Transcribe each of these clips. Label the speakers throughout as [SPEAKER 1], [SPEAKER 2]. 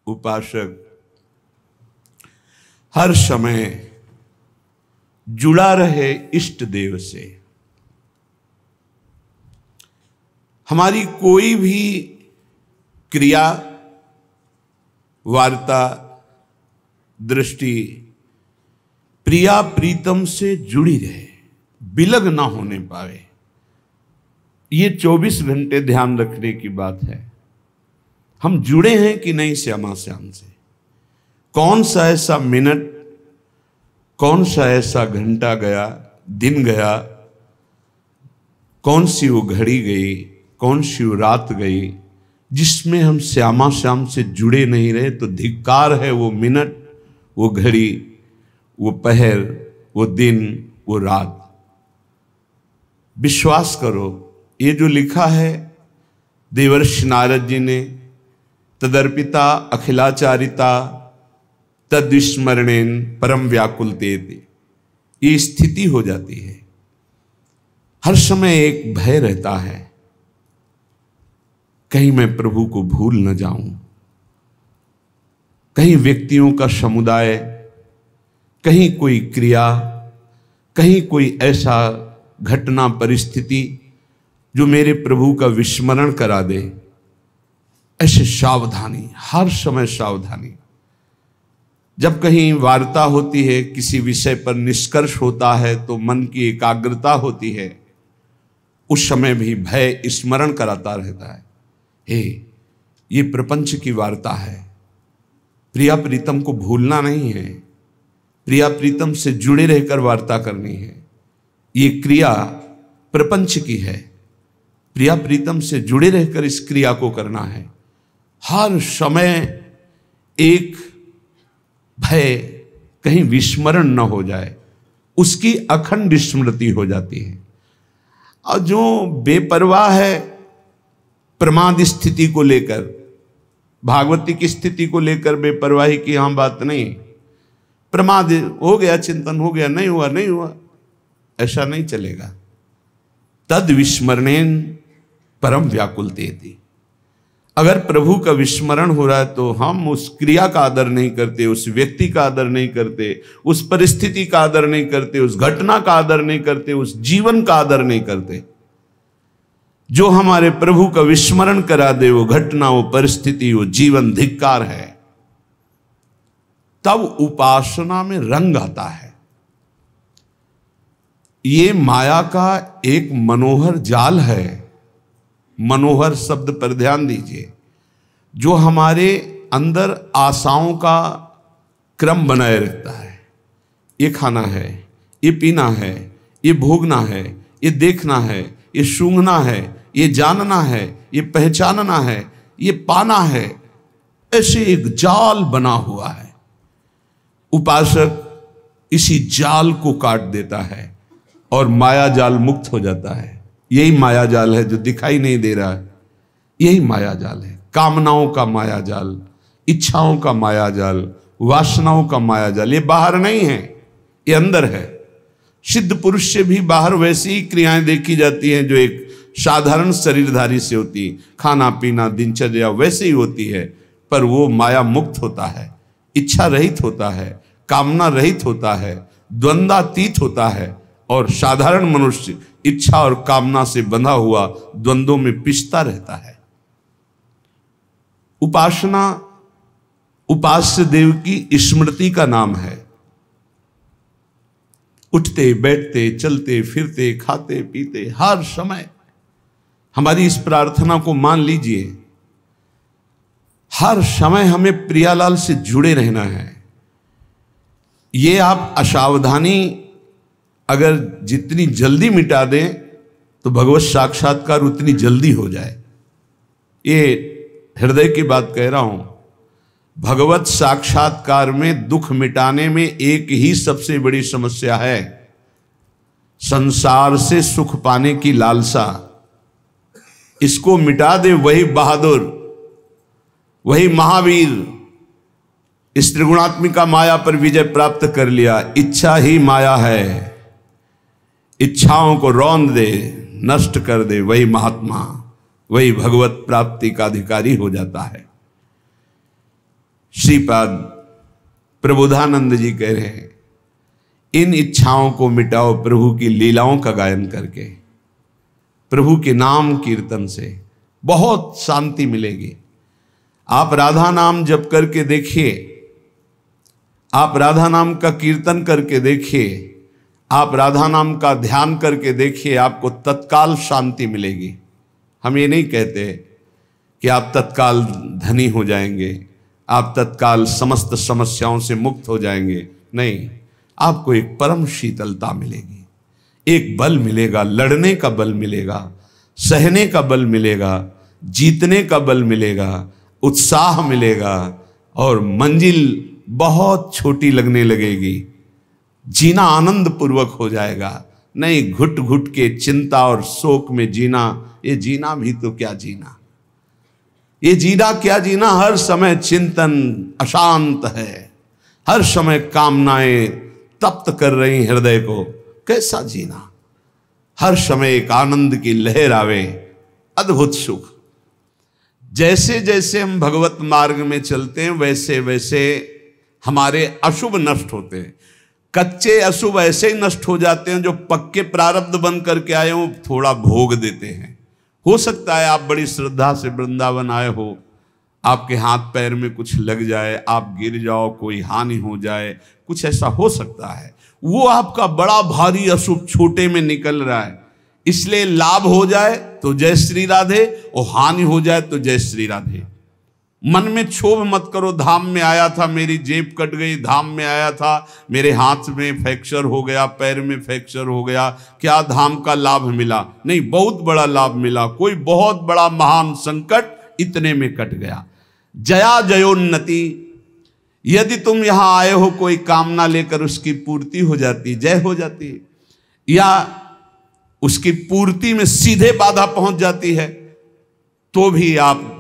[SPEAKER 1] उपासक हर समय जुड़ा रहे इष्ट देव से। हमारी कोई भी क्रिया, वार्ता, दृष्टि प्रिया प्रीतम से जुड़ी रहे, विलग ना होने पाए। ये 24 घंटे ध्यान रखने की बात है। हम जुड़े हैं कि नहीं श्यामा श्याम से। कौन सा ऐसा मिनट, कौन सा ऐसा घंटा गया, दिन गया, कौन सी वो घड़ी गई, कौन सी वो रात गई जिसमें हम श्यामा श्याम से जुड़े नहीं रहे। तो धिक्कार है वो मिनट, वो घड़ी, वो पहर, वो दिन, वो रात। विश्वास करो, ये जो लिखा है देवर्षि नारद जी ने, तदर्पिता अखिलाचारिता तद्विस्मरणेन परम व्याकुलतेति, ये स्थिति हो जाती है। हर समय एक भय रहता है, कहीं मैं प्रभु को भूल न जाऊं, कहीं व्यक्तियों का समुदाय, कहीं कोई क्रिया, कहीं कोई ऐसा घटना परिस्थिति जो मेरे प्रभु का विस्मरण करा दे। ऐसे सावधानी, हर समय सावधानी। जब कहीं वार्ता होती है, किसी विषय पर निष्कर्ष होता है, तो मन की एकाग्रता होती है, उस समय भी भय स्मरण कराता रहता है। हे, ये प्रपंच की वार्ता है, प्रिया प्रीतम को भूलना नहीं है, प्रिया प्रीतम से जुड़े रहकर वार्ता करनी है। ये क्रिया प्रपंच की है, प्रिया प्रीतम से जुड़े रहकर इस क्रिया को करना है। हर समय एक भय, कहीं विस्मरण न हो जाए, उसकी अखंड स्मृति हो जाती है। और जो बेपरवाह है प्रमाद स्थिति को लेकर, भागवती की स्थिति को लेकर बेपरवाही की हम बात नहीं। प्रमाद हो गया, चिंतन हो गया, नहीं हुआ नहीं हुआ, ऐसा नहीं चलेगा। तद विस्मरणेन परम व्याकुलतेति। अगर प्रभु का विस्मरण हो रहा है तो हम उस क्रिया का आदर नहीं करते, उस व्यक्ति का आदर नहीं करते, उस परिस्थिति का आदर नहीं करते, उस घटना का आदर नहीं करते, उस जीवन का आदर नहीं करते। जो हमारे प्रभु का विस्मरण करा दे, वो घटना, वो परिस्थिति, वो जीवन धिक्कार है। तब उपासना में रंग आता है। ये माया का एक मनोहर जाल है। मनोहर शब्द पर ध्यान दीजिए, जो हमारे अंदर आशाओं का क्रम बनाए रखता है। ये खाना है, ये पीना है, ये भोगना है, ये देखना है, ये सूंघना है, ये जानना है, ये पहचानना है, ये पाना है। ऐसे एक जाल बना हुआ है। उपासक इसी जाल को काट देता है और माया जाल मुक्त हो जाता है। यही माया जाल है जो दिखाई नहीं दे रहा है। यही माया जाल है, कामनाओं का माया जाल, इच्छाओं का माया जाल, वासनाओं का माया जाल। ये बाहर नहीं है, ये अंदर है। सिद्ध पुरुष से भी बाहर वैसी ही क्रियाएं देखी जाती हैं जो एक साधारण शरीरधारी से होती। खाना पीना दिनचर्या वैसे ही होती है, पर वो माया मुक्त होता है, इच्छा रहित होता है, कामना रहित होता है, द्वंद्वातीत होता है। और साधारण मनुष्य इच्छा और कामना से बंधा हुआ द्वंद्वों में पिसता रहता है। उपासना उपास्य देव की स्मृति का नाम है। उठते बैठते चलते फिरते खाते पीते हर समय हमारी इस प्रार्थना को मान लीजिए। हर समय हमें प्रियालाल से जुड़े रहना है। ये आप असावधानी अगर जितनी जल्दी मिटा दें तो भगवत साक्षात्कार उतनी जल्दी हो जाए। ये हृदय की बात कह रहा हूं। भगवत साक्षात्कार में दुख मिटाने में एक ही सबसे बड़ी समस्या है, संसार से सुख पाने की लालसा। इसको मिटा दे वही बहादुर, वही महावीर। इस त्रिगुणात्मिका माया पर विजय प्राप्त कर लिया। इच्छा ही माया है, इच्छाओं को रौंद दे, नष्ट कर दे, वही महात्मा, वही भगवत प्राप्ति का अधिकारी हो जाता है। श्रीपाद प्रबोधानंद जी कह रहे हैं, इन इच्छाओं को मिटाओ प्रभु की लीलाओं का गायन करके, प्रभु के नाम कीर्तन से बहुत शांति मिलेगी। आप राधा नाम जप करके देखिए, आप राधा नाम का कीर्तन करके देखिए, आप राधा नाम का ध्यान करके देखिए, आपको तत्काल शांति मिलेगी। हम ये नहीं कहते कि आप तत्काल धनी हो जाएंगे, आप तत्काल समस्त समस्याओं से मुक्त हो जाएंगे, नहीं, आपको एक परम शीतलता मिलेगी, एक बल मिलेगा, लड़ने का बल मिलेगा, सहने का बल मिलेगा, जीतने का बल मिलेगा, उत्साह मिलेगा और मंजिल बहुत छोटी लगने लगेगी। जीना आनंद पूर्वक हो जाएगा, नहीं घुट घुट के चिंता और शोक में जीना, ये जीना भी तो क्या जीना, ये जीना क्या जीना। हर समय चिंतन अशांत है, हर समय कामनाएं तप्त कर रही हृदय को, कैसा जीना। हर समय एक आनंद की लहर आवे, अद्भुत सुख। जैसे जैसे हम भगवत मार्ग में चलते हैं वैसे वैसे हमारे अशुभ नष्ट होते हैं। कच्चे अशुभ ऐसे ही नष्ट हो जाते हैं, जो पक्के प्रारब्ध बन करके आए हो थोड़ा भोग देते हैं। हो सकता है आप बड़ी श्रद्धा से वृंदावन आए हो, आपके हाथ पैर में कुछ लग जाए, आप गिर जाओ, कोई हानि हो जाए, कुछ ऐसा हो सकता है। वो आपका बड़ा भारी अशुभ छोटे में निकल रहा है, इसलिए लाभ हो जाए तो जय श्री राधे और हानि हो जाए तो जय श्री राधे। मन में क्षोभ मत करो, धाम में आया था मेरी जेब कट गई, धाम में आया था मेरे हाथ में फ्रैक्चर हो गया, पैर में फ्रैक्चर हो गया, क्या धाम का लाभ मिला? नहीं, बहुत बड़ा लाभ मिला। कोई बहुत बड़ा महान संकट इतने में कट गया। जया जयोन्नति, यदि तुम यहां आए हो कोई कामना लेकर, उसकी पूर्ति हो जाती, जय हो जाती, या उसकी पूर्ति में सीधे बाधा पहुंच जाती है, तो भी आप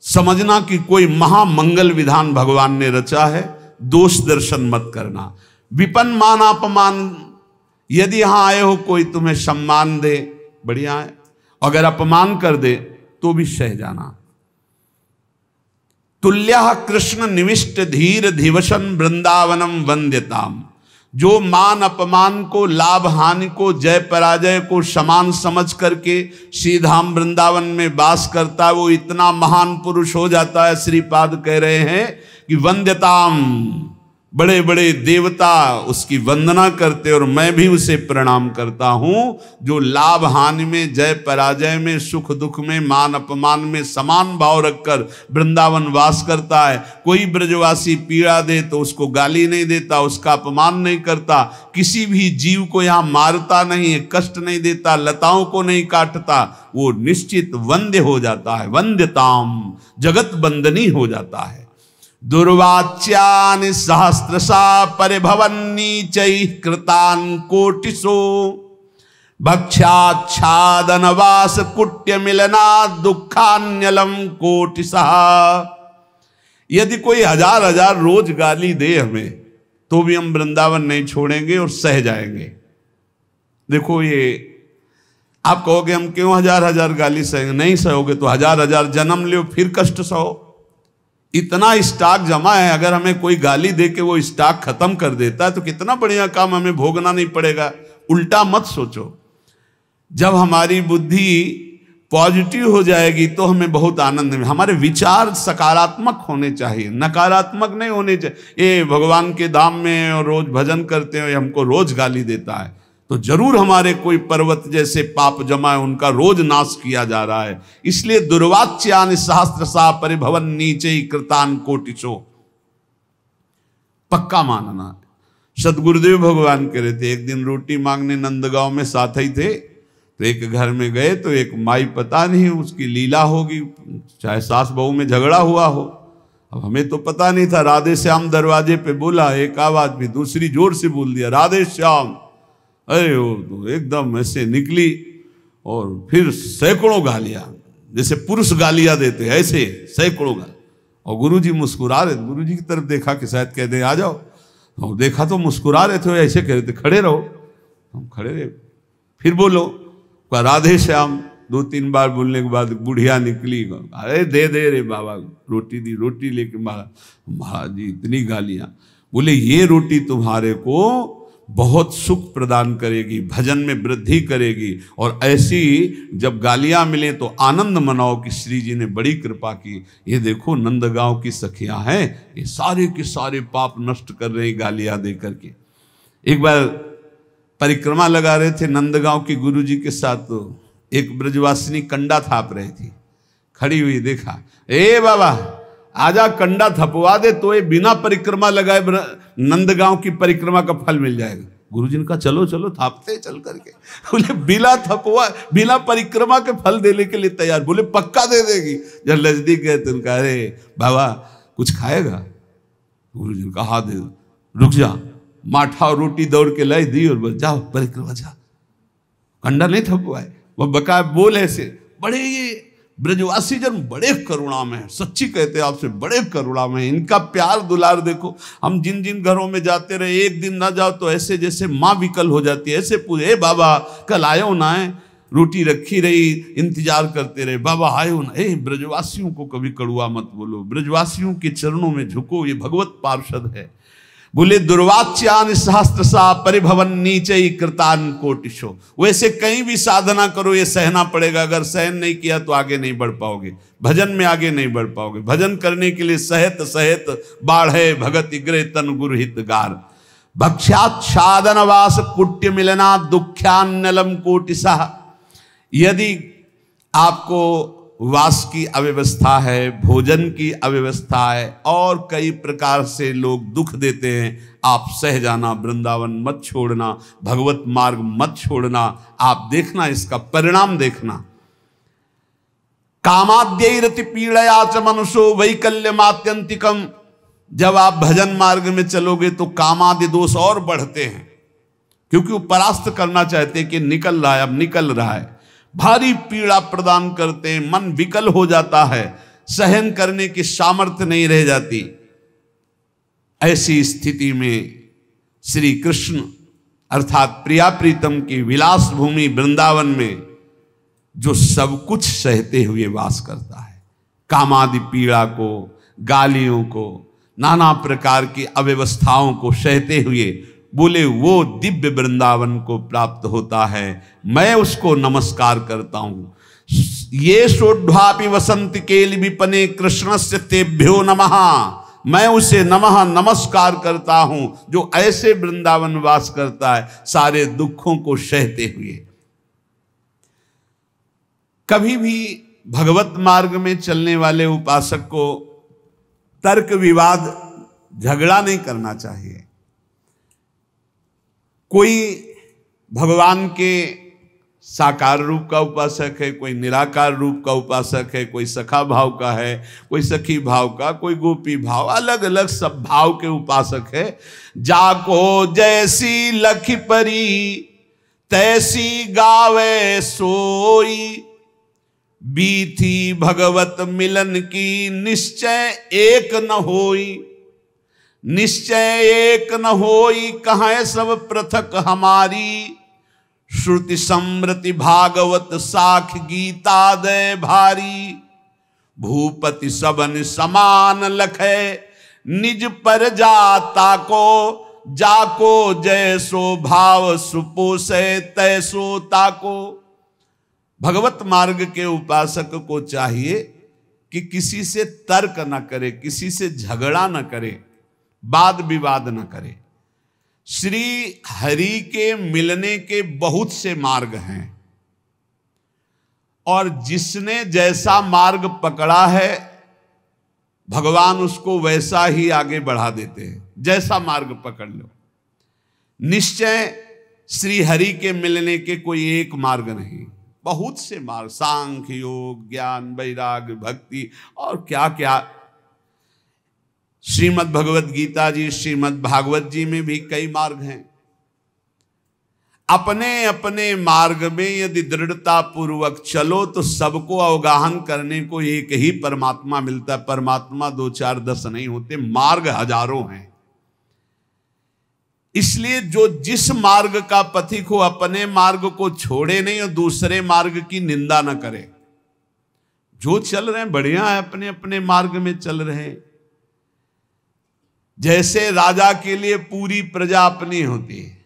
[SPEAKER 1] समझना कि कोई महामंगल विधान भगवान ने रचा है। दोष दर्शन मत करना। विपन मान अपमान, यदि यहां आए हो कोई तुम्हें सम्मान दे, बढ़िया है, अगर अपमान कर दे तो भी सह जाना। तुल्यः कृष्ण निविष्ट धीर धिवसन वृंदावनम वंद्यताम, जो मान अपमान को, लाभ हानि को, जय पराजय को समान समझ करके श्रीधाम वृंदावन में वास करता है, वो इतना महान पुरुष हो जाता है। श्रीपाद कह रहे हैं कि वंद्यताम, बड़े बड़े देवता उसकी वंदना करते और मैं भी उसे प्रणाम करता हूं, जो लाभ हानि में, जय पराजय में, सुख दुख में, मान अपमान में समान भाव रखकर वृंदावन वास करता है। कोई ब्रजवासी पीड़ा दे तो उसको गाली नहीं देता, उसका अपमान नहीं करता, किसी भी जीव को यहां मारता नहीं है, कष्ट नहीं देता, लताओं को नहीं काटता, वो निश्चित वंद्य हो जाता है। वंद्यताम, जगत बंदनी हो जाता है। दुर्वाच्यानि सहस्रशा परिभवन्नीचैः कृतान् कोटिशो, भक्ष्याच्छादनवास कुट्य मिलना दुखान्यलम कोटिशः। यदि कोई हजार हजार रोज गाली दे हमें, तो भी हम वृंदावन नहीं छोड़ेंगे और सह जाएंगे। देखो, ये आप कहोगे हम क्यों हजार हजार गाली सहेंगे? नहीं सहोगे तो हजार हजार जन्म लो फिर कष्ट सहो। इतना स्टॉक जमा है, अगर हमें कोई गाली दे के वो स्टॉक खत्म कर देता है तो कितना बढ़िया काम, हमें भोगना नहीं पड़ेगा। उल्टा मत सोचो। जब हमारी बुद्धि पॉजिटिव हो जाएगी तो हमें बहुत आनंद में, हमारे विचार सकारात्मक होने चाहिए, नकारात्मक नहीं होने चाहिए। ये भगवान के धाम में और रोज भजन करते हैं, हमको रोज गाली देता है, तो जरूर हमारे कोई पर्वत जैसे पाप जमा है, उनका रोज नाश किया जा रहा है। इसलिए दुर्वाच्यानि सहस्रशा परिभवन नीचे कृतान कोटिशो, पक्का मानना। सदगुरुदेव भगवान कह रहे थे, एक दिन रोटी मांगने नंदगांव में साथ ही थे, तो एक घर में गए तो एक माई, पता नहीं उसकी लीला होगी, चाहे सास बहू में झगड़ा हुआ हो, अब हमें तो पता नहीं था। राधे श्याम दरवाजे पे बोला, एक आवाज भी दूसरी जोर से बोल दिया, राधे श्याम। अरे वो तो एकदम ऐसे निकली और फिर सैकड़ों गालियां, जैसे पुरुष गालियां देते ऐसे सैकड़ों गालियां। और गुरुजी मुस्कुरा रहे, गुरुजी की तरफ देखा कि शायद कह दे आ जाओ, तो देखा तो मुस्कुरा रहे थे, ऐसे कह रहे थे खड़े रहो, हम खड़े रहे। फिर बोलो, राधे श्याम, 2-3 बार बोलने के बाद बुढ़िया निकली, अरे दे दे रे बाबा, रोटी दी, रोटी लेके महाराज जी इतनी गालियां। बोले ये रोटी तुम्हारे को बहुत सुख प्रदान करेगी, भजन में वृद्धि करेगी, और ऐसी जब गालियां मिले तो आनंद मनाओ कि श्री जी ने बड़ी कृपा की। ये देखो नंदगांव की सखियां हैं, ये सारे के सारे पाप नष्ट कर रही गालियां दे करके। एक बार परिक्रमा लगा रहे थे नंदगांव के गुरु जी के साथ, तो एक ब्रजवासिनी कंडा थाप रही थी, खड़ी हुई, देखा, ए बाबा आजा कंडा थपवा दे तो ये बिना परिक्रमा लगाए नंदगांव की परिक्रमा का फल मिल जाएगा। गुरुजी ने कहा चलो चलो थापते चल करके। बोले बिना परिक्रमा के फल देने के लिए तैयार। बोले पक्का दे देगी। जब नजदीक गए तो उनका, अरे बाबा कुछ खाएगा? गुरुजी ने कहा हाँ दे, रुक जा, माठा और रोटी दौड़ के लाई दी और बस जाओ परिक्रमा जा। कंडा नहीं थपवाए, वो बकाया बोल ऐसे। बड़े ये ब्रजवासी जन बड़े करुणा में, सच्ची कहते हैं आपसे, बड़े करुणा में। इनका प्यार दुलार देखो। हम जिन जिन घरों में जाते रहे, एक दिन ना जाओ तो ऐसे जैसे माँ विकल हो जाती है, ऐसे पूछे बाबा कल आयो ना है, रोटी रखी रही, इंतजार करते रहे, बाबा आयो ना। ब्रजवासियों को कभी कड़ुआ मत बोलो, ब्रजवासियों के चरणों में झुको, ये भगवत पार्षद है। बोले दुर्वाच्यान सहस्त्रसा परिभवन नीचे कृतान कोटिशो। वैसे कहीं भी साधना करो ये सहना पड़ेगा, अगर सहन नहीं किया तो आगे नहीं बढ़ पाओगे, भजन में आगे नहीं बढ़ पाओगे। भजन करने के लिए सहत सहत बाढ़े भगत इग्रे तन गुरुहित गार। भक्ष्याच्छादनवास कुट्य मिलना दुख्यान्नलम कोटिसा। यदि आपको वास की अव्यवस्था है, भोजन की अव्यवस्था है, और कई प्रकार से लोग दुख देते हैं, आप सह जाना, वृंदावन मत छोड़ना, भगवत मार्ग मत छोड़ना। आप देखना इसका परिणाम देखना। कामाद्यैरति पीड़या च मनुष्यो वैकल्यमात्यंतिकम। जब आप भजन मार्ग में चलोगे तो कामादि दोष और बढ़ते हैं, क्योंकि वो परास्त करना चाहते हैं कि निकल रहा है, अब निकल रहा है, भारी पीड़ा प्रदान करते हैं, मन विकल हो जाता है, सहन करने की सामर्थ्य नहीं रह जाती। ऐसी स्थिति में श्री कृष्ण अर्थात प्रिया प्रीतम की विलास भूमि वृंदावन में जो सब कुछ सहते हुए वास करता है, कामादि पीड़ा को, गालियों को, नाना प्रकार की अव्यवस्थाओं को सहते हुए, बोले वो दिव्य वृंदावन को प्राप्त होता है। मैं उसको नमस्कार करता हूं। ये सोढ़ापि वसंत केल विपने कृष्णस्य तेभ्यो नमः। मैं उसे नमः नमस्कार करता हूं जो ऐसे वृंदावन वास करता है, सारे दुखों को सहते हुए। कभी भी भगवत मार्ग में चलने वाले उपासक को तर्क विवाद झगड़ा नहीं करना चाहिए। कोई भगवान के साकार रूप का उपासक है, कोई निराकार रूप का उपासक है, कोई सखा भाव का है, कोई सखी भाव का, कोई गोपी भाव, अलग अलग सब भाव के उपासक है। जाको जैसी लखी परी तैसी गावे सोई। बीथी भगवत मिलन की निश्चय एक न होई। निश्चय एक न होई कहाँ सब पृथक हमारी। श्रुति समृति भागवत साख गीता दय भारी। भूपति सबन समान लखे निज पर जाता को। जाको जैसो भाव सुपोसे तैसो ताको। भगवत मार्ग के उपासक को चाहिए कि किसी से तर्क न करे, किसी से झगड़ा न करे, वाद विवाद न करे। श्री हरि के मिलने के बहुत से मार्ग हैं, और जिसने जैसा मार्ग पकड़ा है भगवान उसको वैसा ही आगे बढ़ा देते हैं। जैसा मार्ग पकड़ लो, निश्चय श्री हरि के मिलने के कोई एक मार्ग नहीं, बहुत से मार्ग, सांख्य योग, ज्ञान, वैराग्य, भक्ति और क्या क्या। श्रीमद् भगवत गीता जी, श्रीमद् भागवत जी में भी कई मार्ग हैं। अपने अपने मार्ग में यदि दृढ़ता पूर्वक चलो तो सबको अवगाहन करने को एक ही परमात्मा मिलता है। परमात्मा 2 4 10 नहीं होते, मार्ग हजारों हैं। इसलिए जो जिस मार्ग का पथिक हो अपने मार्ग को छोड़े नहीं और दूसरे मार्ग की निंदा न करे। जो चल रहे हैं बढ़िया है, अपने अपने मार्ग में चल रहे हैं। जैसे राजा के लिए पूरी प्रजा अपनी होती है,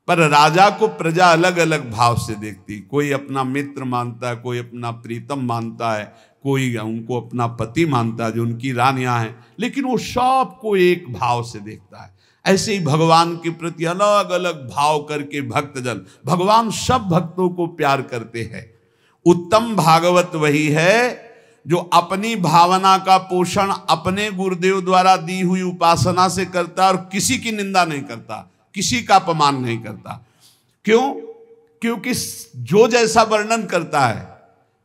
[SPEAKER 1] पर राजा को प्रजा अलग अलग भाव से देखती। कोई अपना मित्र मानता है, कोई अपना प्रीतम मानता है, कोई उनको अपना पति मानता है जो उनकी रानियां हैं, लेकिन वो सबको एक भाव से देखता है। ऐसे ही भगवान के प्रति अलग अलग भाव करके भक्तजन, भगवान सब भक्तों को प्यार करते हैं। उत्तम भागवत वही है जो अपनी भावना का पोषण अपने गुरुदेव द्वारा दी हुई उपासना से करता है और किसी की निंदा नहीं करता, किसी का अपमान नहीं करता। क्यों? क्योंकि जो जैसा वर्णन करता है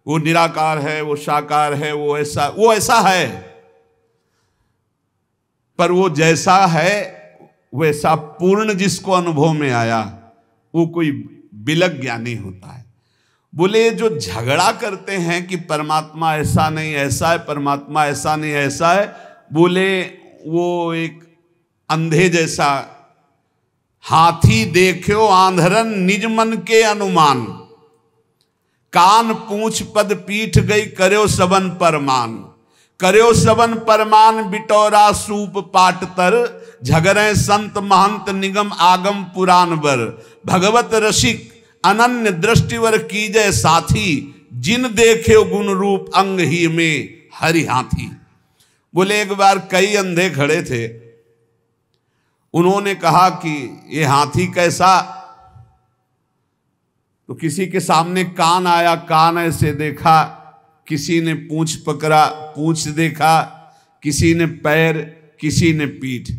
[SPEAKER 1] वो निराकार है, वो साकार है, वो ऐसा है, पर वो जैसा है वैसा पूर्ण जिसको अनुभव में आया वो कोई बिलक ज्ञानी होता है। बोले जो झगड़ा करते हैं कि परमात्मा ऐसा नहीं ऐसा है, परमात्मा ऐसा नहीं ऐसा है, बोले वो एक अंधे जैसा। हाथी देखो आंधरन निज मन के अनुमान, कान पूंछ पद पीठ गई कर्यो सबन परमान। कर्यो सबन परमान बिटौरा सूप पाट तर, झगरे संत महंत निगम आगम पुराण बर। भगवत रसिक अनन्य दृष्टिवर कीजय साथी, जिन देखे गुण रूप अंग ही में हरि हाथी। बोले एक बार कई अंधे खड़े थे, उन्होंने कहा कि ये हाथी कैसा, तो किसी के सामने कान आया, कान ऐसे देखा, किसी ने पूंछ पकड़ा, पूंछ देखा, किसी ने पैर, किसी ने पीठ,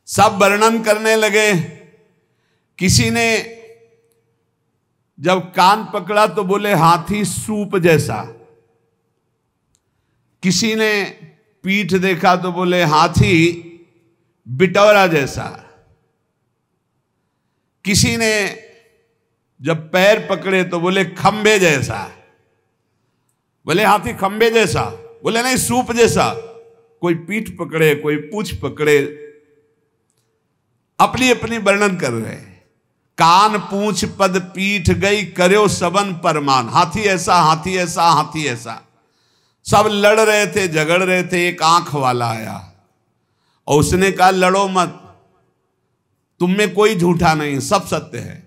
[SPEAKER 1] सब वर्णन करने लगे। किसी ने जब कान पकड़ा तो बोले हाथी सूप जैसा, किसी ने पीठ देखा तो बोले हाथी बिटौरा जैसा, किसी ने जब पैर पकड़े तो बोले खंबे जैसा। बोले हाथी खंबे जैसा, बोले नहीं सूप जैसा। कोई पीठ पकड़े, कोई पूंछ पकड़े, अपनी अपनी वर्णन कर रहे हैं। कान पूंछ पद पीठ गई कर्यो सबन परमान। हाथी ऐसा, हाथी ऐसा, हाथी ऐसा, सब लड़ रहे थे, झगड़ रहे थे। एक आंख वाला आया और उसने कहा लड़ो मत, तुम में कोई झूठा नहीं, सब सत्य है,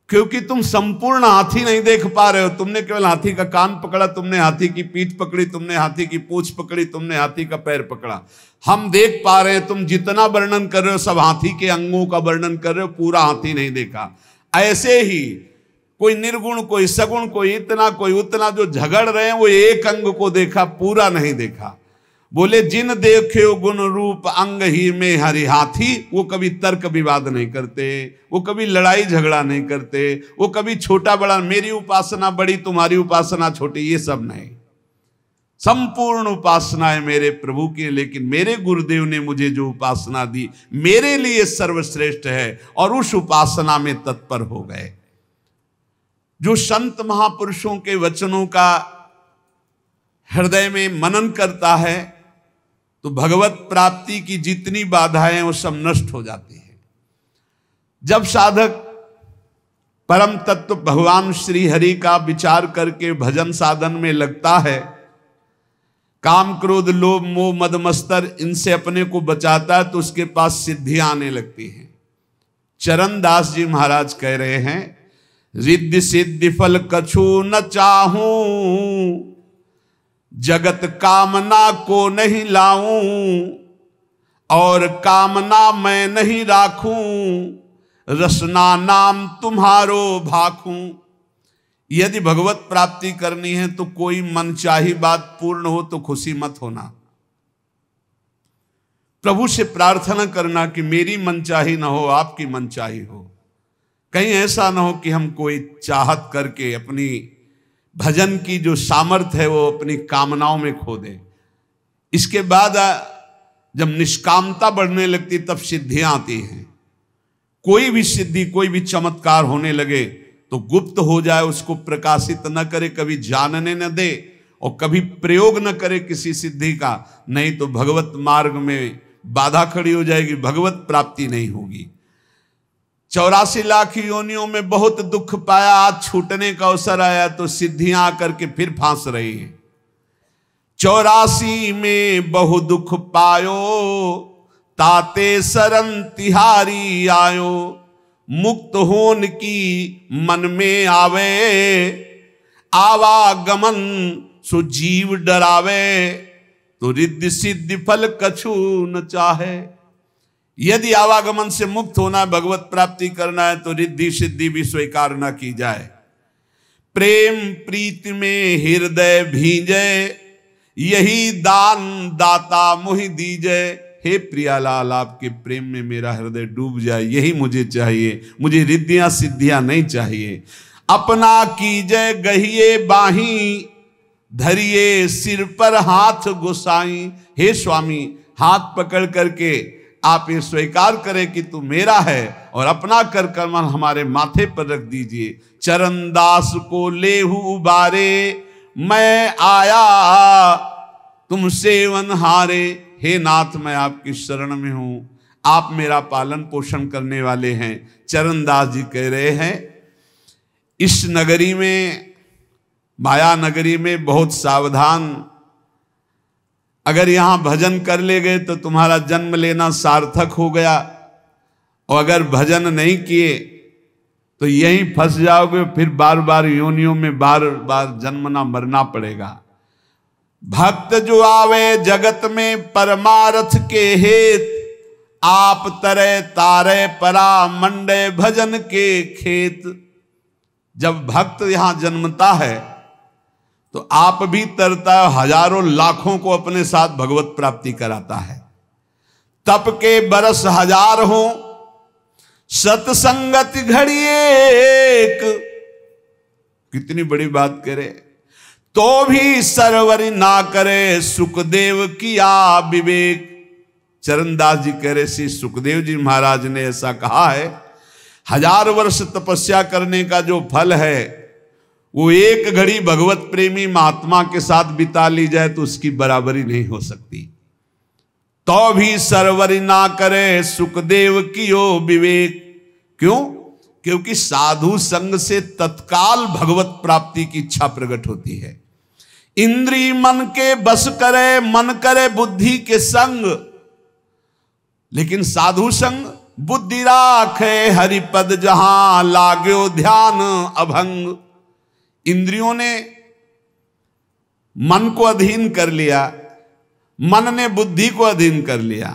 [SPEAKER 1] क्योंकि तुम संपूर्ण हाथी नहीं देख पा रहे हो। तुमने केवल हाथी का कान पकड़ा, तुमने हाथी की पीठ पकड़ी, तुमने हाथी की पूंछ पकड़ी, तुमने हाथी का पैर पकड़ा। हम देख पा रहे हैं, तुम जितना वर्णन कर रहे हो सब हाथी के अंगों का वर्णन कर रहे हो, पूरा हाथी नहीं देखा। ऐसे ही कोई निर्गुण, कोई सगुण, कोई इतना, कोई उतना, जो झगड़ रहे हैं वो एक अंग को देखा, पूरा नहीं देखा। बोले जिन देखे गुण रूप अंग ही में हरि हाथी, वो कभी तर्क विवाद नहीं करते, वो कभी लड़ाई झगड़ा नहीं करते, वो कभी छोटा बड़ा, मेरी उपासना बड़ी तुम्हारी उपासना छोटी, ये सब नहीं। संपूर्ण उपासना है मेरे प्रभु की, लेकिन मेरे गुरुदेव ने मुझे जो उपासना दी मेरे लिए सर्वश्रेष्ठ है, और उस उपासना में तत्पर हो गए। जो संत महापुरुषों के वचनों का हृदय में मनन करता है तो भगवत प्राप्ति की जितनी बाधाएं वो सब नष्ट हो जाती है। जब साधक परम तत्व भगवान श्री हरि का विचार करके भजन साधन में लगता है, काम क्रोध लोभ मोह मद मत्सर इनसे अपने को बचाता है, तो उसके पास सिद्धियां आने लगती हैं। चरण दास जी महाराज कह रहे हैं, रिद्धि सिद्धि फल कछु न चाहूं, जगत कामना को नहीं लाऊं, और कामना मैं नहीं राखूं, रसना नाम तुम्हारो भाखूं। यदि भगवत प्राप्ति करनी है तो कोई मनचाही बात पूर्ण हो तो खुशी मत होना। प्रभु से प्रार्थना करना कि मेरी मनचाही ना हो, आपकी मनचाही हो। कहीं ऐसा ना हो कि हम कोई चाहत करके अपनी भजन की जो सामर्थ्य है वो अपनी कामनाओं में खो दे। इसके बाद जब निष्कामता बढ़ने लगती तब सिद्धियां आती हैं। कोई भी सिद्धि, कोई भी चमत्कार होने लगे तो गुप्त हो जाए, उसको प्रकाशित न करे, कभी जानने न दे और कभी प्रयोग न करे किसी सिद्धि का, नहीं तो भगवत मार्ग में बाधा खड़ी हो जाएगी, भगवत प्राप्ति नहीं होगी। 84 लाख योनियों में बहुत दुख पाया, आज छूटने का अवसर आया तो सिद्धियां आकर के फिर फांस रही हैं। 84 में बहु दुख पायो, ताते शरण तिहारी आयो। मुक्त होन की मन में आवे, आवागमन सो जीव डरावे। तो रिद्धि सिद्धि फल कछु न चाहे। यदि आवागमन से मुक्त होना है, भगवत प्राप्ति करना है, तो रिद्धि सिद्धि भी स्वीकार न की जाए। प्रेम प्रीति में हृदय भींजे, यही दान दाता मुहि दीजे। हे प्रियालाल, आपके प्रेम में मेरा हृदय डूब जाए, यही मुझे चाहिए। मुझे रिद्धियां सिद्धियां नहीं चाहिए। अपना कीजे गहिए बाही, धरिए सिर पर हाथ गोसाई। हे स्वामी, हाथ पकड़ करके आप ये स्वीकार करें कि तू मेरा है और अपना कर कमल हमारे माथे पर रख दीजिए। चरणदास को लेहू उबारे, मैं आया तुम सेवन हारे। हे नाथ, मैं आपकी शरण में हूं, आप मेरा पालन पोषण करने वाले हैं। चरणदास जी कह रहे हैं, इस नगरी में, माया नगरी में बहुत सावधान। अगर यहां भजन कर ले गए तो तुम्हारा जन्म लेना सार्थक हो गया, और अगर भजन नहीं किए तो यहीं फंस जाओगे, फिर बार बार योनियों में बार बार जन्मना मरना पड़ेगा। भक्त जो आवे जगत में परमार्थ के हेत, आप तरे तारे परा मंडे भजन के खेत। जब भक्त यहां जन्मता है तो आप भी तरता है, हजारों लाखों को अपने साथ भगवत प्राप्ति कराता है। तप के बरस हजार हो, सत्संगत घड़ी एक। कितनी बड़ी बात करे, तो भी सरवरी ना करे, सुखदेव किया विवेक। चरणदास जी कह रहे, श्री सुखदेव जी महाराज ने ऐसा कहा है, 1000 वर्ष तपस्या करने का जो फल है, वो एक घड़ी भगवत प्रेमी महात्मा के साथ बिता ली जाए तो उसकी बराबरी नहीं हो सकती। तो भी सरवरी ना करे, सुखदेव कियो विवेक। क्यों? क्योंकि साधु संग से तत्काल भगवत प्राप्ति की इच्छा प्रकट होती है। इंद्री मन के बस करे, मन करे बुद्धि के संग। लेकिन साधु संग बुद्धि राखे, हरिपद जहां लाग्यो ध्यान अभंग। इंद्रियों ने मन को अधीन कर लिया, मन ने बुद्धि को अधीन कर लिया।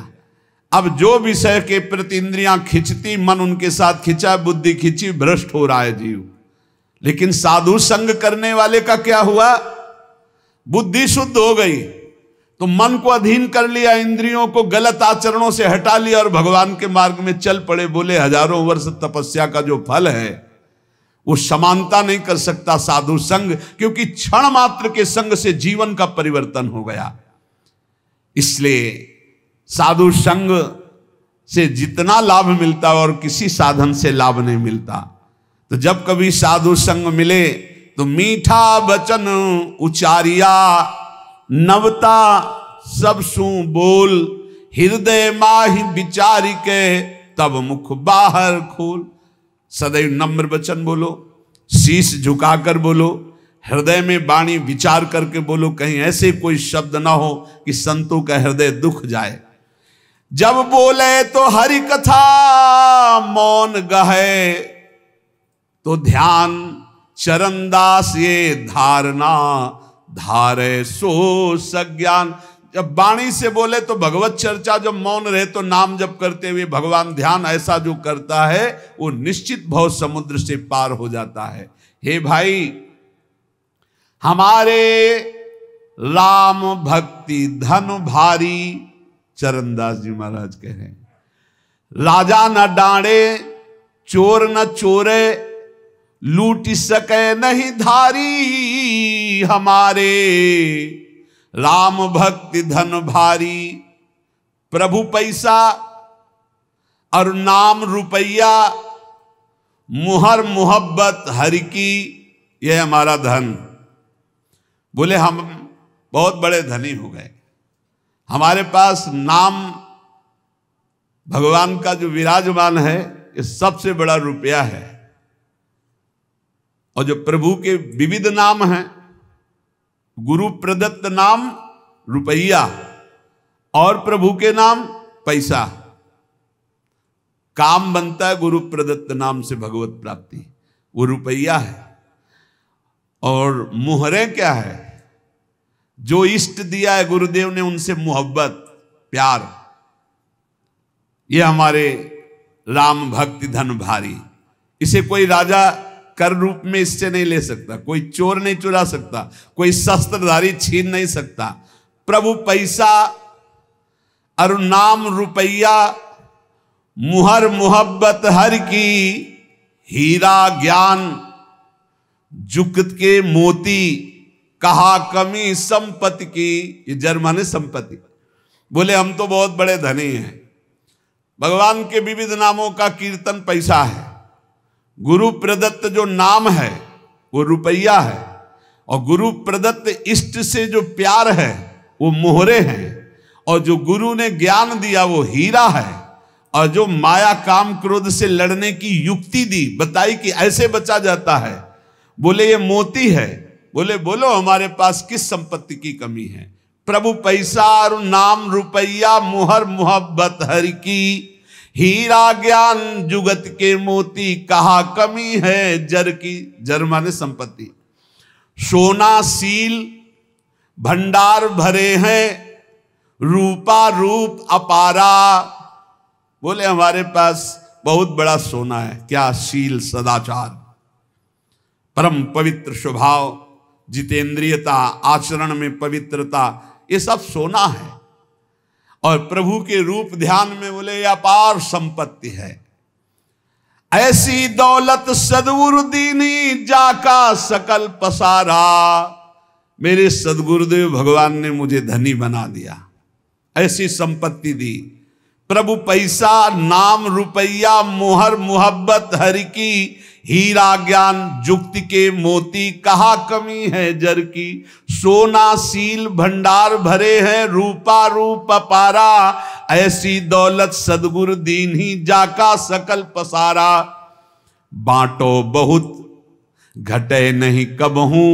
[SPEAKER 1] अब जो विषय के प्रति इंद्रियां खिंचती, मन उनके साथ खिंचा, बुद्धि खिंची, भ्रष्ट हो रहा है जीव। लेकिन साधु संग करने वाले का क्या हुआ? बुद्धि शुद्ध हो गई, तो मन को अधीन कर लिया, इंद्रियों को गलत आचरणों से हटा लिया और भगवान के मार्ग में चल पड़े। बोले 1000 वर्ष तपस्या का जो फल है वो समानता नहीं कर सकता साधु संग, क्योंकि क्षण मात्र के संग से जीवन का परिवर्तन हो गया। इसलिए साधु संग से जितना लाभ मिलता और किसी साधन से लाभ नहीं मिलता। तो जब कभी साधु संग मिले तो मीठा वचन उचारिया, नवता सब सु बोल। हृदय माहि विचारी के, तब मुख बाहर खोल। सदैव नम्र वचन बोलो, शीश झुकाकर बोलो, हृदय में वाणी विचार करके बोलो। कहीं ऐसे कोई शब्द ना हो कि संतों का हृदय दुख जाए। जब बोले तो हरि कथा मौन गहे, तो ध्यान चरणदास ये धारणा धारे सो सज्ञान। जब वाणी से बोले तो भगवत चर्चा, जब मौन रहे तो नाम जप करते हुए भगवान ध्यान, ऐसा जो करता है वो निश्चित भव समुद्र से पार हो जाता है। हे भाई, हमारे राम भक्ति धन भारी। चरणदास जी महाराज कह रहे हैं, राजा न डांडे, चोर न चोरे, लूट सके नहीं धारी। हमारे राम भक्ति धन भारी। प्रभु पैसा और नाम रुपया, मुहर मोहब्बत हरि की, यह हमारा धन। बोले हम बहुत बड़े धनी हो गए, हमारे पास नाम भगवान का जो विराजमान है ये सबसे बड़ा रुपया है। और जो प्रभु के विविध नाम हैं, गुरु प्रदत्त नाम रुपया और प्रभु के नाम पैसा। काम बनता है गुरु प्रदत्त नाम से भगवत प्राप्ति, वो रुपया है। और मुहरें क्या है? जो इष्ट दिया है गुरुदेव ने उनसे मोहब्बत, प्यार। ये हमारे राम भक्ति धन भारी। इसे कोई राजा कर रूप में इससे नहीं ले सकता, कोई चोर नहीं चुरा सकता, कोई शस्त्रधारी छीन नहीं सकता। प्रभु पैसा और नाम रुपया, मुहर मोहब्बत हर की, हीरा ज्ञान जुगत के मोती, कहा कमी संपत्ति की। ये जर्मन है संपत्ति। बोले हम तो बहुत बड़े धनी हैं। भगवान के विविध नामों का कीर्तन पैसा है। गुरु प्रदत्त जो नाम है वो रुपया है, और गुरु प्रदत्त इष्ट से जो प्यार है वो मोहरे हैं, और जो गुरु ने ज्ञान दिया वो हीरा है, और जो माया काम क्रोध से लड़ने की युक्ति दी, बताई कि ऐसे बचा जाता है, बोले ये मोती है। बोले बोलो हमारे पास किस संपत्ति की कमी है? प्रभु पैसा और नाम रुपया, मुहर मोहब्बत हर की, हीरा ज्ञान जुगत के मोती, कहा कमी है जर की। जर माने संपत्ति। सोना सील भंडार भरे हैं, रूपा रूप अपारा। बोले हमारे पास बहुत बड़ा सोना है। क्या? शील, सदाचार, परम पवित्र स्वभाव, जितेंद्रियता, आचरण में पवित्रता, ये सब सोना है। और प्रभु के रूप ध्यान में बोले ये अपार संपत्ति है। ऐसी दौलत सदगुरु दीनी, जाका सकल पसारा। मेरे सदगुरुदेव भगवान ने मुझे धनी बना दिया, ऐसी संपत्ति दी। प्रभु पैसा नाम रुपया, मोहर मोहब्बत हर की, हीरा ज्ञान जुक्ति के मोती, कहा कमी है जर की। सोना सील भंडार भरे हैं, रूपा रूप अपारा। ऐसी दौलत सदगुरु दीन्ही, जाका सकल पसारा। बांटो बहुत घटे नहीं कबहू,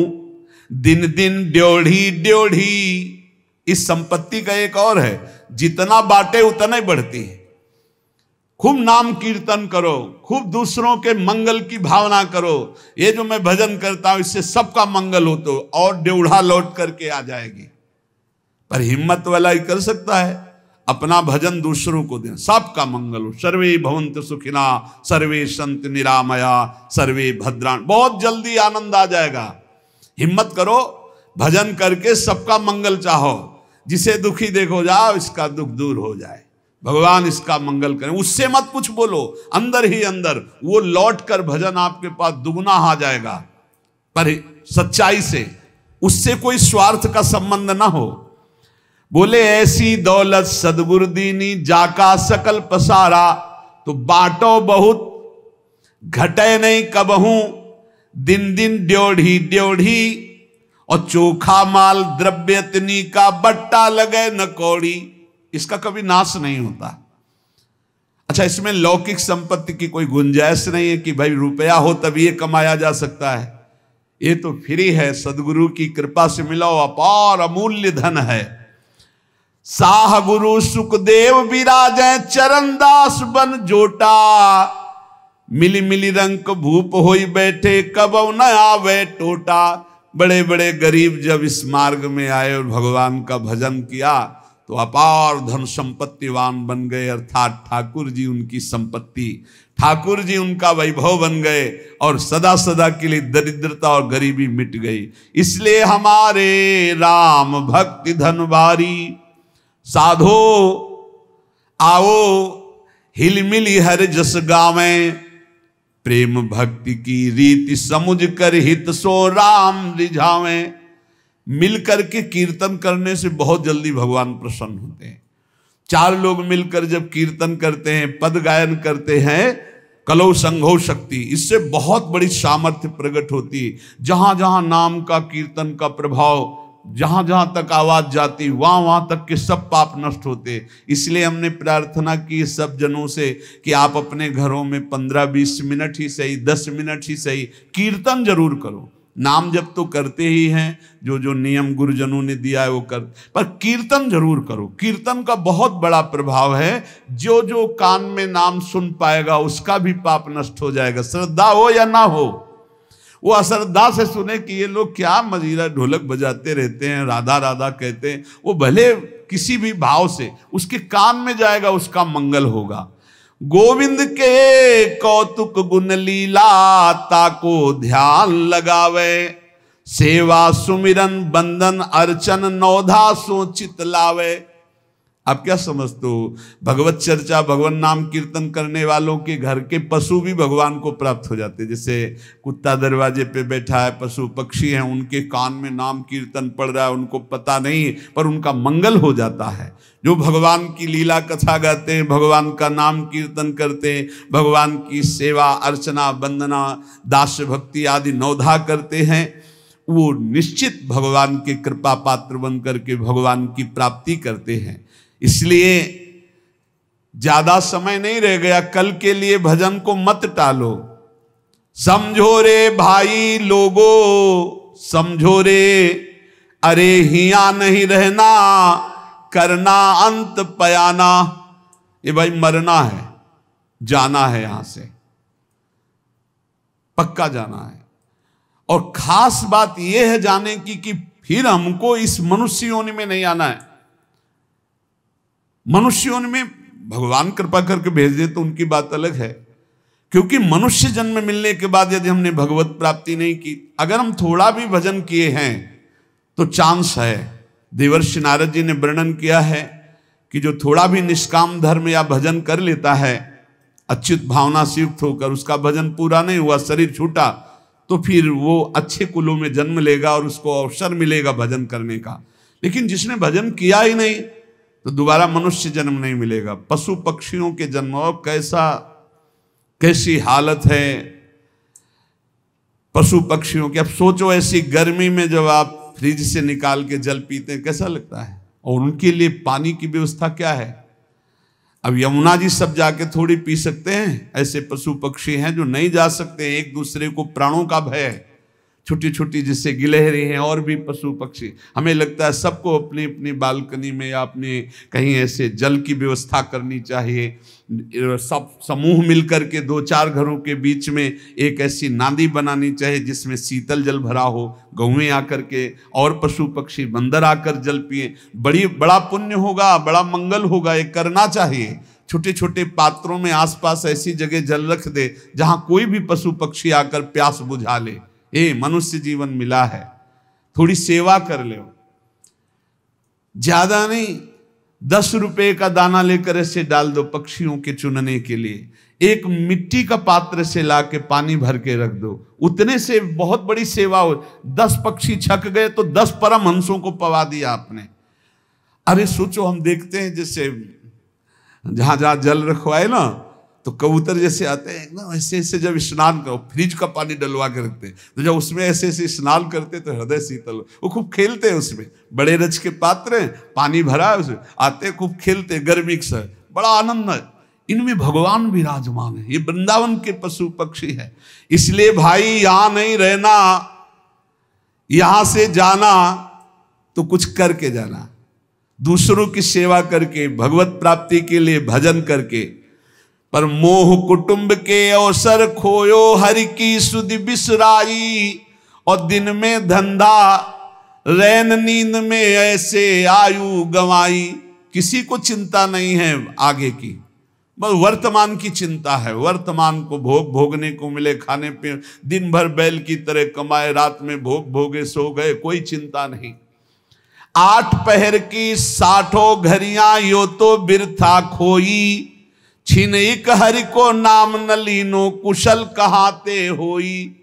[SPEAKER 1] दिन दिन ड्योढ़ी ड्योढ़ी। इस संपत्ति का एक और है, जितना बांटे उतना ही बढ़ती है। खूब नाम कीर्तन करो, खूब दूसरों के मंगल की भावना करो। ये जो मैं भजन करता हूं इससे सबका मंगल हो, तो और ड्योढ़ा लौट करके आ जाएगी। पर हिम्मत वाला ही कर सकता है, अपना भजन दूसरों को दें, सबका मंगल हो। सर्वे भवन्तु सुखिना, सर्वे सन्तु निरामया, सर्वे भद्राणि। बहुत जल्दी आनंद आ जाएगा। हिम्मत करो, भजन करके सबका मंगल चाहो। जिसे दुखी देखो जाओ, इसका दुख दूर हो जाए, भगवान इसका मंगल करें। उससे मत कुछ बोलो, अंदर ही अंदर वो लौट कर भजन आपके पास दुगना आ जाएगा, पर सच्चाई से। उससे कोई स्वार्थ का संबंध ना हो। बोले ऐसी दौलत सदगुरु दीनी, जाका सकल पसारा। तो बांटो बहुत घटे नहीं कबहू, दिन दिन ड्योढ़ी ड्योढ़ी। और चोखा माल द्रव्यतनी का, बट्टा लगे न कौड़ी। इसका कभी नाश नहीं होता। अच्छा, इसमें लौकिक संपत्ति की कोई गुंजाइश नहीं है कि भाई रुपया हो तभी ये कमाया जा सकता है। ये तो फ्री है, सदगुरु की कृपा से मिला हुआ अपार अमूल्य धन है। साह गुरु सुखदेव विराजे, चरणदास बन जोटा। मिली मिली रंग भूप होई बैठे, कबौ न आवे टोटा। बड़े बड़े गरीब जब इस मार्ग में आए और भगवान का भजन किया तो अपार धन संपत्तिवान बन गए। अर्थात ठाकुर जी उनकी संपत्ति, ठाकुर जी उनका वैभव बन गए, और सदा सदा के लिए दरिद्रता और गरीबी मिट गई। इसलिए हमारे राम भक्ति धनवारी, साधो आओ हिलमिली हर जस गावें। प्रेम भक्ति की रीति समुझ कर हित सो राम रिझावें। मिलकर के कीर्तन करने से बहुत जल्दी भगवान प्रसन्न होते हैं। चार लोग मिलकर जब कीर्तन करते हैं, पद गायन करते हैं, कलौ संघो शक्ति, इससे बहुत बड़ी सामर्थ्य प्रकट होती है। जहां जहां नाम का कीर्तन का प्रभाव जहां जहां तक आवाज जाती वहां वहां तक के सब पाप नष्ट होते। इसलिए हमने प्रार्थना की सब जनों से कि आप अपने घरों में 15-20 मिनट ही सही, 10 मिनट ही सही कीर्तन जरूर करो। नाम जप तो करते ही हैं, जो जो नियम गुरुजनों ने दिया है वो कर, पर कीर्तन जरूर करो। कीर्तन का बहुत बड़ा प्रभाव है। जो जो कान में नाम सुन पाएगा उसका भी पाप नष्ट हो जाएगा, श्रद्धा हो या ना हो। वो अश्रद्धा से सुने कि ये लोग क्या मजीरा ढोलक बजाते रहते हैं, राधा राधा कहते हैं, वो भले किसी भी भाव से उसके कान में जाएगा, उसका मंगल होगा। गोविंद के कौतुक गुण लीला ताको ध्यान लगावे, सेवा सुमिरन बंदन अर्चन नौधा सो चित लावे। आप क्या समझते हो, भगवत चर्चा भगवान नाम कीर्तन करने वालों के घर के पशु भी भगवान को प्राप्त हो जाते। जैसे कुत्ता दरवाजे पे बैठा है, पशु पक्षी हैं, उनके कान में नाम कीर्तन पड़ रहा है, उनको पता नहीं पर उनका मंगल हो जाता है। जो भगवान की लीला कथा गाते हैं, भगवान का नाम कीर्तन करते हैं, भगवान की सेवा अर्चना वंदना दास्य भक्ति आदि नौधा करते हैं, वो निश्चित भगवान के कृपा पात्र बन करके भगवान की प्राप्ति करते हैं। इसलिए ज्यादा समय नहीं रह गया, कल के लिए भजन को मत टालो। समझो रे भाई लोगो समझो रे, अरे हिया नहीं रहना करना अंत पयाना। ये भाई मरना है, जाना है, यहां से पक्का जाना है। और खास बात यह है जाने की कि फिर हमको इस मनुष्य योनि में नहीं आना है। मनुष्य योनि में भगवान कृपा करके भेज दे तो उनकी बात अलग है, क्योंकि मनुष्य जन्म मिलने के बाद यदि हमने भगवत प्राप्ति नहीं की, अगर हम थोड़ा भी भजन किए हैं तो चांस है। देवर्षि नारद जी ने वर्णन किया है कि जो थोड़ा भी निष्काम धर्म या भजन कर लेता है, अच्युत भावना से युक्त होकर, उसका भजन पूरा नहीं हुआ, शरीर छूटा, तो फिर वो अच्छे कुलों में जन्म लेगा और उसको अवसर मिलेगा भजन करने का। लेकिन जिसने भजन किया ही नहीं तो दोबारा मनुष्य जन्म नहीं मिलेगा, पशु पक्षियों के जन्म। और कैसी हालत है पशु पक्षियों की। अब सोचो ऐसी गर्मी में जब आप फ्रिज से निकाल के जल पीते हैं कैसा लगता है, और उनके लिए पानी की व्यवस्था क्या है। अब यमुना जी सब जाके थोड़ी पी सकते हैं, ऐसे पशु पक्षी हैं जो नहीं जा सकते। एक दूसरे को प्राणों का भय है, छोटी छोटी जिससे गिलहरी हैं और भी पशु पक्षी। हमें लगता है सबको अपनी अपनी बालकनी में या अपने कहीं ऐसे जल की व्यवस्था करनी चाहिए। सब समूह मिलकर के 2-4 घरों के बीच में एक ऐसी नांदी बनानी चाहिए जिसमें शीतल जल भरा हो, गौएं आकर के और पशु पक्षी बंदर आकर जल पिए। बड़ा पुण्य होगा, बड़ा मंगल होगा, ये करना चाहिए। छोटे छोटे पात्रों में आसपास ऐसी जगह जल रख दे जहां कोई भी पशु पक्षी आकर प्यास बुझा ले। मनुष्य जीवन मिला है, थोड़ी सेवा कर ले, ज्यादा नहीं, 10 रुपए का दाना लेकर ऐसे डाल दो पक्षियों के चुनने के लिए। एक मिट्टी का पात्र से लाके पानी भर के रख दो, उतने से बहुत बड़ी सेवा हो। 10 पक्षी छक गए तो 10 परमहंसों को पवा दिया आपने। अरे सोचो, हम देखते हैं जैसे जहां जहां जल रखवाए ना, तो कबूतर जैसे आते हैं ना, ऐसे ऐसे जब स्नान करो, फ्रिज का पानी डलवा के रखते हैं, तो जब उसमें ऐसे ऐसे स्नान करते तो हृदय शीतल। वो खूब खेलते हैं उसमें, बड़े रच के पात्र हैं, पानी भरा है उसमें, आते खूब खेलते, गर्मी से बड़ा आनंद है। इनमें भगवान विराजमान है, ये वृंदावन के पशु पक्षी है। इसलिए भाई यहां नहीं रहना, यहां से जाना तो कुछ करके जाना, दूसरों की सेवा करके, भगवत प्राप्ति के लिए भजन करके। पर मोह कुटुंब के अवसर खोयो, हरि की सुधि बिसराई, और दिन में धंधा रैन नींद में ऐसे आयु गंवाई। किसी को चिंता नहीं है आगे की, बस वर्तमान की चिंता है। वर्तमान को भोगने को मिले, खाने पे दिन भर बैल की तरह कमाए, रात में भोगे सो गए, कोई चिंता नहीं। 8 पहर की 60 घड़ियां यो तो बिरथा खोई, छिन एक हरि को नाम न लीनो कुशल कहाते होई।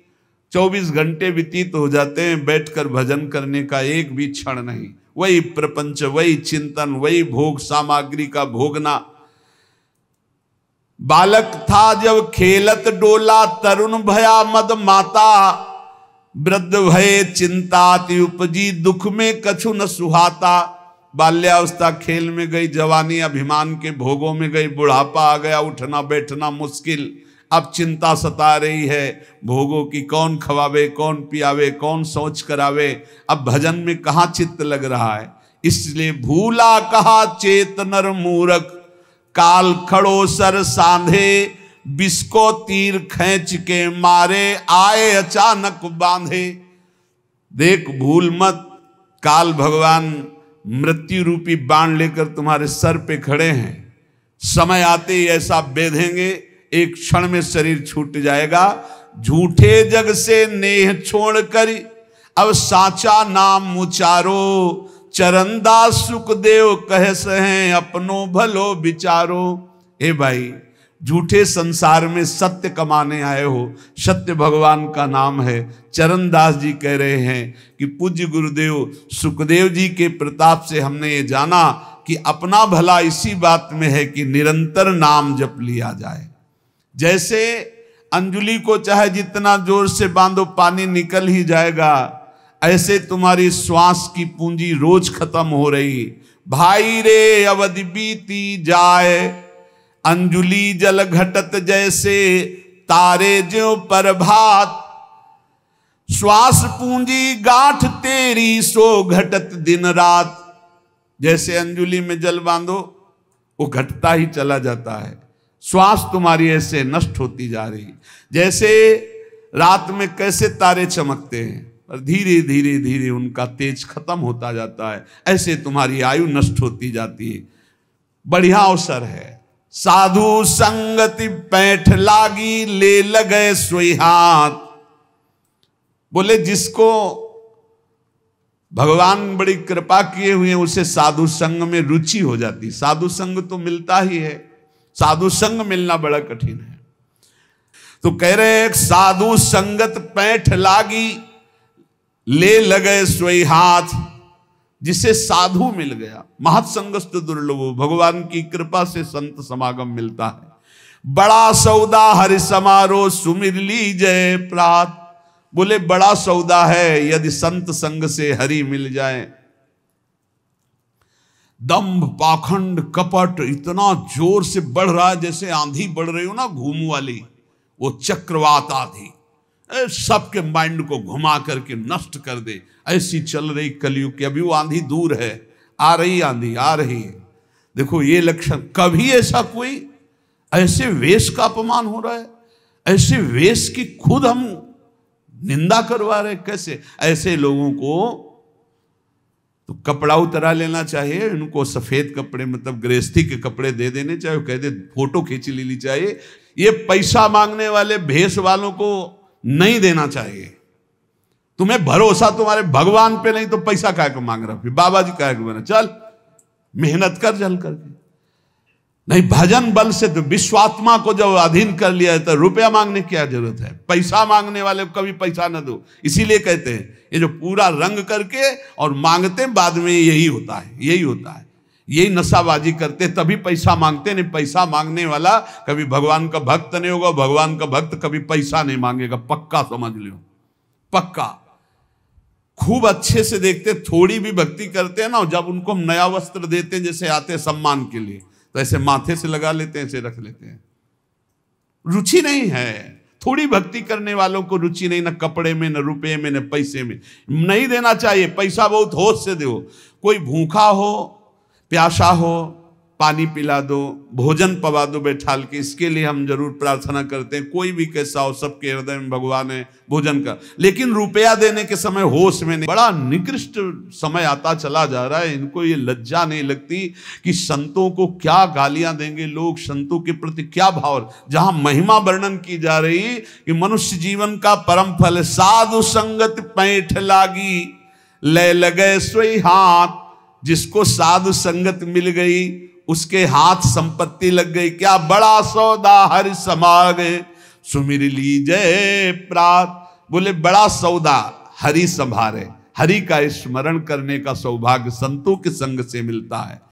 [SPEAKER 1] 24 घंटे व्यतीत हो जाते हैं बैठकर भजन करने का, एक भी क्षण नहीं। वही प्रपंच, वही चिंतन, वही भोग सामग्री का भोगना। बालक था जब खेलत डोला, तरुण भया मद माता, वृद्ध भये चिंताति उपजी, दुख में कछु न सुहाता। बाल्यावस्था खेल में गई, जवानी अभिमान के भोगों में गई, बुढ़ापा आ गया, उठना बैठना मुश्किल। अब चिंता सता रही है भोगों की, कौन खवावे, कौन पियावे, कौन शौच करावे। अब भजन में कहाँ चित्त लग रहा है। इसलिए भूला कहा चेत नर मूरख, काल खड़ो सर सांधे, बिस्को तीर खींच के मारे, आए अचानक बांधे। देख भूल मत, काल भगवान मृत्यु रूपी बाण लेकर तुम्हारे सर पे खड़े हैं। समय आते ही ऐसा बेधेंगे, एक क्षण में शरीर छूट जाएगा। झूठे जग से नेह छोड़ कर अब साचा नाम उचारो, चरणदास सुखदेव कह सहे अपनो भलो विचारो। ए भाई, झूठे संसार में सत्य कमाने आए हो, सत्य भगवान का नाम है। चरणदास जी कह रहे हैं कि पूज्य गुरुदेव सुखदेव जी के प्रताप से हमने ये जाना कि अपना भला इसी बात में है कि निरंतर नाम जप लिया जाए। जैसे अंजुली को चाहे जितना जोर से बांधो पानी निकल ही जाएगा, ऐसे तुम्हारी श्वास की पूंजी रोज खत्म हो रही। भाई रे अवधि बीती जाए, अंजुली जल घटत जैसे, तारे ज्यों प्रभात। श्वास पूंजी गांठ तेरी सो घटत दिन रात। जैसे अंजुली में जल बांधो वो घटता ही चला जाता है। श्वास तुम्हारी ऐसे नष्ट होती जा रही। जैसे रात में कैसे तारे चमकते हैं और धीरे धीरे धीरे उनका तेज खत्म होता जाता है, ऐसे तुम्हारी आयु नष्ट होती जाती है। बढ़िया अवसर है। साधु संगति पैठ लागी, ले लगे सोई हाथ। बोले जिसको भगवान बड़ी कृपा किए हुए हैं उसे साधु संग में रुचि हो जाती। साधु संग तो मिलता ही है, साधु संग मिलना बड़ा कठिन है। तो कह रहे हैं साधु संगत पैठ लागी, ले लगे सोई हाथ। जिसे साधु मिल गया, महत्संगस्तु दुर्लभो, भगवान की कृपा से संत समागम मिलता है। बड़ा सौदा हरि समारोह, सुमिर लीजय प्रात। बोले बड़ा सौदा है यदि संत संग से हरि मिल जाए। दंभ पाखंड कपट इतना जोर से बढ़ रहा है जैसे आंधी बढ़ रही हो ना, घूम वाली, वो चक्रवात आधी सबके माइंड को घुमा करके नष्ट कर दे, ऐसी चल रही कलयुग की। अभी वो आंधी दूर है, आ रही आंधी आ रही है। देखो ये लक्षण, कभी ऐसा कोई ऐसे वेश का अपमान हो रहा है, ऐसे वेश की खुद हम निंदा करवा रहे। कैसे ऐसे लोगों को तो कपड़ा उतरा लेना चाहिए, इनको सफेद कपड़े मतलब गृहस्थी के कपड़े दे देने चाहिए, कह दे फोटो खींच लेनी चाहिए। ये पैसा मांगने वाले भेष वालों को नहीं देना चाहिए। तुम्हें भरोसा तुम्हारे भगवान पे नहीं तो पैसा काय को मांग रहा, फिर बाबा जी काय को बना, चल मेहनत कर जल करके। नहीं, भजन बल से तो विश्वात्मा को जब अधीन कर लिया है तो रुपया मांगने की क्या जरूरत है। पैसा मांगने वाले को कभी पैसा न दो। इसीलिए कहते हैं ये जो पूरा रंग करके और मांगते बाद में यही होता है, यही होता है, यही नशाबाजी करते तभी पैसा मांगते। नहीं, पैसा मांगने वाला कभी भगवान का भक्त नहीं होगा। भगवान का भक्त कभी पैसा नहीं मांगेगा, पक्का समझ लो, पक्का। खूब अच्छे से देखते, थोड़ी भी भक्ति करते हैं ना, जब उनको हम नया वस्त्र देते हैं जैसे आते हैं सम्मान के लिए, तो ऐसे माथे से लगा लेते हैं, ऐसे रख लेते हैं। रुचि नहीं है। थोड़ी भक्ति करने वालों को रुचि नहीं, न कपड़े में, न रुपए में, न पैसे में। नहीं देना चाहिए, पैसा बहुत होश से दो। कोई भूखा हो, प्यासा हो, पानी पिला दो, भोजन पवा दो बैठाल के, इसके लिए हम जरूर प्रार्थना करते हैं। कोई भी कैसा हो, सबके हृदय में भगवान है, भोजन का। लेकिन रुपया देने के समय होश में नहीं। बड़ा निकृष्ट समय आता चला जा रहा है। इनको ये लज्जा नहीं लगती कि संतों को क्या गालियां देंगे लोग, संतों के प्रति क्या भाव। जहां महिमा वर्णन की जा रही कि मनुष्य जीवन का परम फल, साधु संगत पैठ लागी, ले लगे सोई हाथ। जिसको साधु संगत मिल गई उसके हाथ संपत्ति लग गई। क्या बड़ा सौदा हरि समागे, सुमिर लीजय प्रात। बोले बड़ा सौदा हरि संभारे। हरि का स्मरण करने का सौभाग्य संतों के संग से मिलता है।